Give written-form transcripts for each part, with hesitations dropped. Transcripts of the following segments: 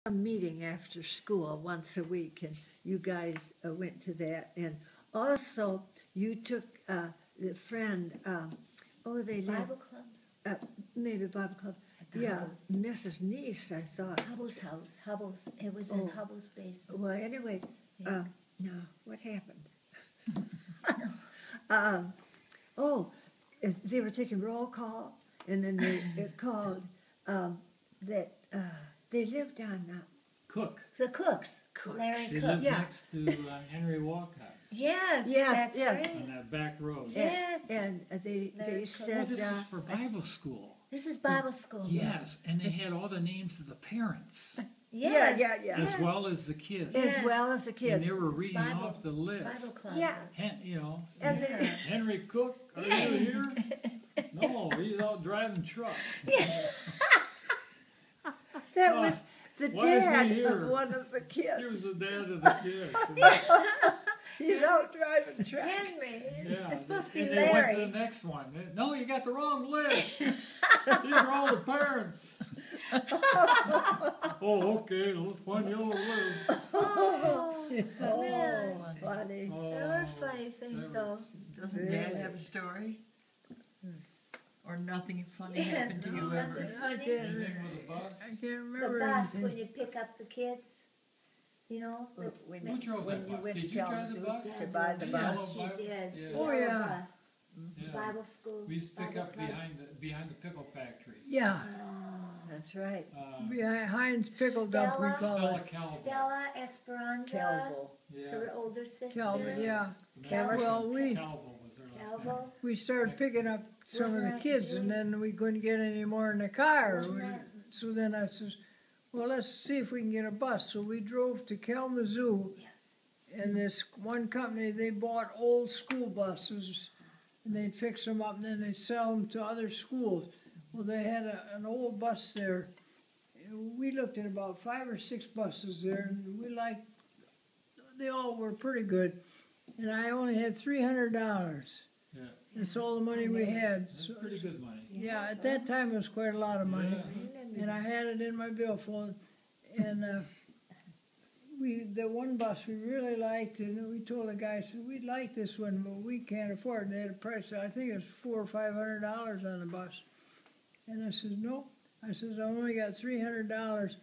a meeting after school once a week, and you guys went to that. And also, you took the friend, they live, Bible club? maybe Bible Club. At the Yeah, Hubble. Mrs. Neese, I thought. Hubble's house. Hubble's. It was in Oh. Hubble's basement. Well, anyway, Yeah. no, what happened? um, oh, they were taking roll call, and then they called that they lived on Cook. The Cooks. Cooks. Larry They Cook. live Yeah. next to Henry Walcott's Yes, Yes, that's yeah. right. on that back road. Yes. and they Larry Cook. said Well, this is for Bible school. This is Bible school. Yes, and they had all the names of the parents Yes. yeah. Yes. as well as the kids. as Yes. well as the And kids. they were This is reading Bible- off the Bible list. club. Yeah. And Yeah. they, Henry Cook, are you here? No, he's out driving truck. that was the why is he dad here? of one of the He kids. was the dad of the kids. He's out driving truck. Henry. Yeah. It's supposed to be and they went to Larry. the next one. No, you got the wrong list. These are all the parents. Oh, okay, let's find the other list. Oh, Oh, man. funny. Oh, There were funny things, that though. was- Doesn't Dad Really? have a story? Or nothing funny happened to you No, ever? nothing funny. Anything with a bus? I can't The remember bus, anything. when you pick up the kids, you know? the- Who drove when that you bus? went Did to you drive the Kalamazoo bus? to buy the The bus. yellow She bus? did. Yeah. Oh, Yellow yeah. bus. Yeah. Bible school. We used to pick Bible up club. behind the pickle factory. Yeah, That's right. behind Heinz Pickle Dump, we call Stella it. Calvin. Stella Esperanza, Calvo. Yes. her older sister. Calvin, yeah. Cameron. Well, we Calvin was their last name. Calvo. we started picking up some of Wasn't the that kids, and June? then we couldn't get any more in the car. Wasn't that- So then I says, well, let's see if we can get a bus. So we drove to Kalamazoo, and this one company, they bought old school buses, and they'd fix them up, and then they'd sell them to other schools. Well, they had an old bus there. We looked at about 5 or 6 buses there, and we liked, they all were pretty good. And I only had $300. Yeah. That's all the money we had. That's So, pretty good money. yeah, at that time it was quite a lot of money. Yeah. And I had it in my billfold. And the one bus we really liked, and we told the guy, said, we'd like this one, but we can't afford it. They had a price, I think it was $400 or $500 on the bus. And I said, no. I says, I only got $300.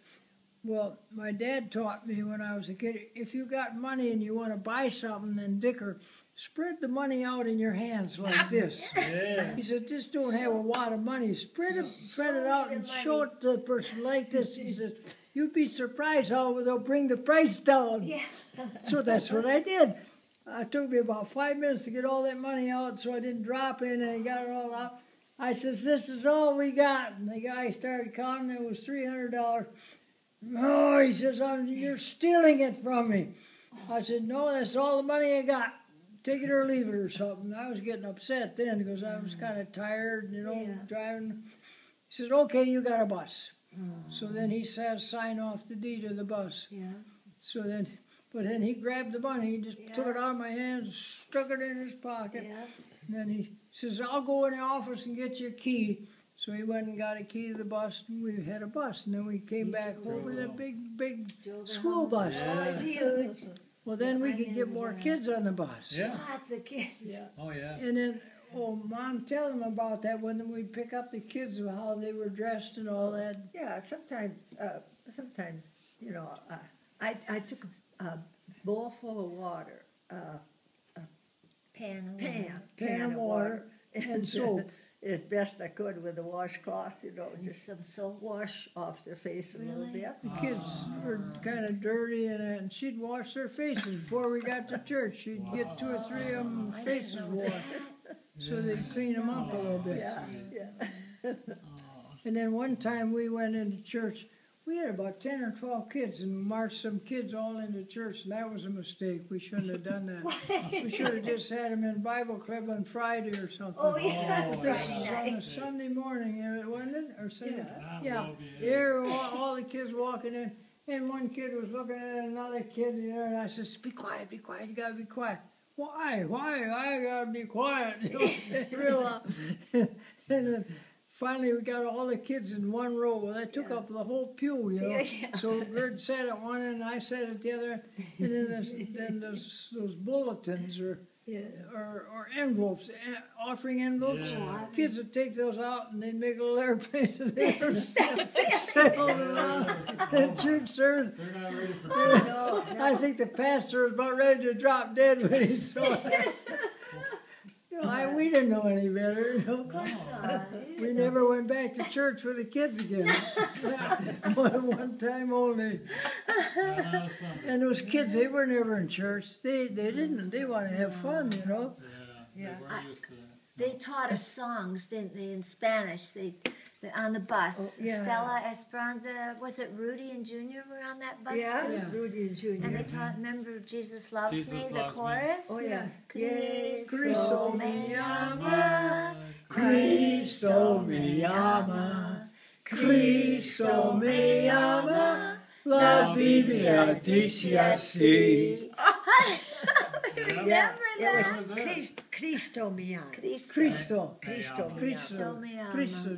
Well, my dad taught me when I was a kid, if you got money and you want to buy something, then Dicker, spread the money out in your hands like this. Yeah. He said, just don't have a wad of money. Spread it out and show it to the person like this. He said, you'd be surprised how they'll bring the price down. Yes. So that's what I did. It took me about 5 minutes to get all that money out so I didn't drop in, and I got it all out. I said, this is all we got. And the guy started counting. It was $300. No, he says, you're stealing it from me. I said, no, that's all the money I got. Take it or leave it or something. I was getting upset then because I was kind of tired, Yeah. driving. He says, okay, you got a bus. So then he says, sign off the deed of the bus. Yeah. So then, but then he grabbed the money, he just took it out of my hands, stuck it in his pocket. Yeah. And then he says, I'll go in the office and get you a key. So he went and got a key to the bus, and we had a bus. And then we came back home with a big Drove school home. bus. Oh, it's huge. Well, then we I could get never more did that. kids on the bus. Yeah. Lots of kids. Yeah. Oh, yeah. And then, Mom, tell them about that when we'd pick up the kids, how they were dressed and all that. Yeah, sometimes, I took a bowl full of water, Pan of pan of water, and soap. as best I could with a washcloth, and just some soap. wash off their face a little Really? bit. The kids were kind of dirty, and she'd wash their faces before we got to church. She'd get 2 or 3 of them I faces didn't know washed, that. so they'd clean them up a little bit. Yeah, yeah. And then one time we went into church. We had about 10 or 12 kids and marched some kids all into church, and that was a mistake. We shouldn't have done that. We should have just had them in Bible club on Friday or something. Oh, yeah. Oh, This Friday was on night. a Sunday morning, wasn't it? Or Sunday? Yeah. Yeah. There were all the kids walking in, and one kid was looking at another kid there, and I says, be quiet, you gotta be quiet. Why? I gotta be quiet. You know, real loud. And then finally we got all the kids in one row. Well, that took Yeah. up the whole pew, you know. Yeah. So Gerd sat at one end, I sat at the other, and then those bulletins or envelopes, offering envelopes. Yeah. Kids would take those out and they'd make little airplanes and they were sailing around in church service. They're not ready for No, I think the pastor was about ready to drop dead when he saw it. You know, we didn't know any better. You know. We never went back to church with the kids again. one time only. And those kids, they were never in church. They didn't. They want to have fun, you know. Yeah, Yeah. they weren't used to that. They taught us songs, didn't they, in Spanish? On the bus. Oh, yeah. Stella Esperanza, was it Rudy and Junior were on that bus Yeah, too? Yeah. Rudy and Junior. And they taught, remember Jesus Loves Jesus Me, the Loves Me. chorus? Oh yeah. Cristo me ama, Cristo me ama, Cristo me ama, la Biblia dice así. Remember Yeah, it that? was Cristo me ama. Cristo. Cristo, Cristo me ama. Cristo, me ama. Cristo.